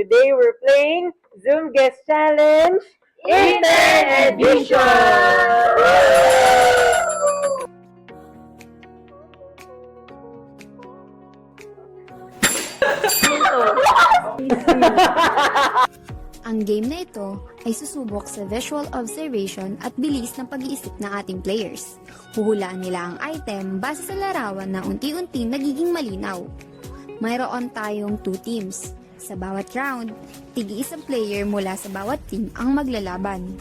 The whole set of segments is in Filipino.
Today we're playing Zoom Guest Challenge Intern Edition! Ang game na ito ay susubok sa visual observation at bilis ng pag-iisip ng ating players. Huhulaan nila ang item base sa larawan na unti-unting nagiging malinaw. Mayroon tayong 2 teams. Sa bawat round, tig-iisang player mula sa bawat team ang maglalaban.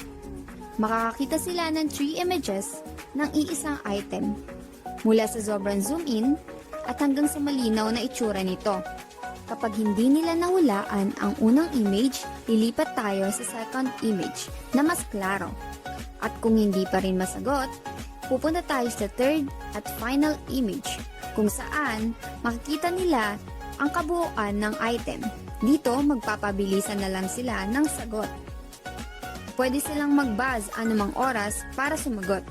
Makakakita sila ng 3 images ng iisang item, mula sa sobrang zoom in at hanggang sa malinaw na itsura nito. Kapag hindi nila nahulaan ang unang image, lilipat tayo sa second image na mas klaro. At kung hindi pa rin masagot, pupunta tayo sa third at final image kung saan makikita nila ang kabuuan ng item. Dito, magpapabilisan na lang sila ng sagot. Pwede silang mag-buzz anumang oras para sumagot.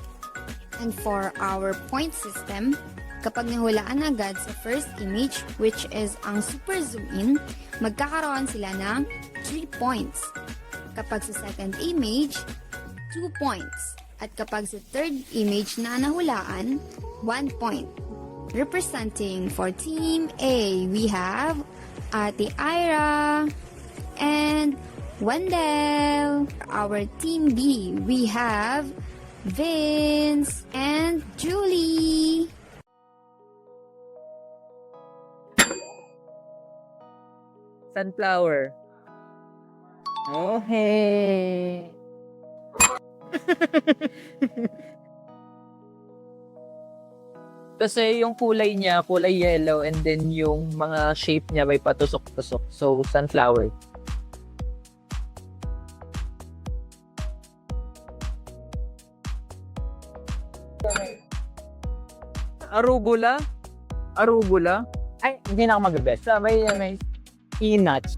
And for our point system, kapag nahulaan agad sa first image, which is ang super zoom in, magkakaroon sila ng 3 points. Kapag sa second image, 2 points. At kapag sa third image na nahulaan, 1 point. Representing for Team A, we have Ate Ira and Wendell. Our Team B, we have Vince and Julie. Sunflower. Oh, hey. Kasi yung kulay niya, kulay yellow, and then yung mga shape niya may patusok-tusok. So, sunflower. Arugula? Arugula? Ay, hindi na ako mag-best. May peanuts.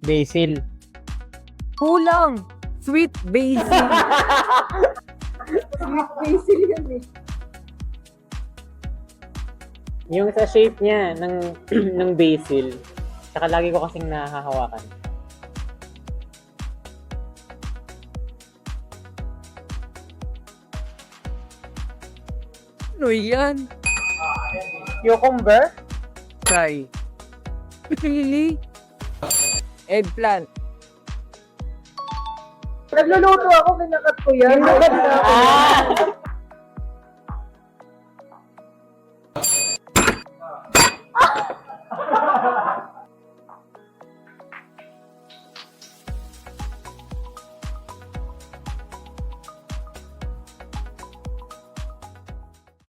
Basil. Kulang! Sweet basil. Sweet basil yan eh. Yung sa shape niya ng basil, saka lagi ko kasing nahahawakan. Ano yan? Cucumber? Try. Really? Eggplant. Nagluluto ako, pinakat ko yan.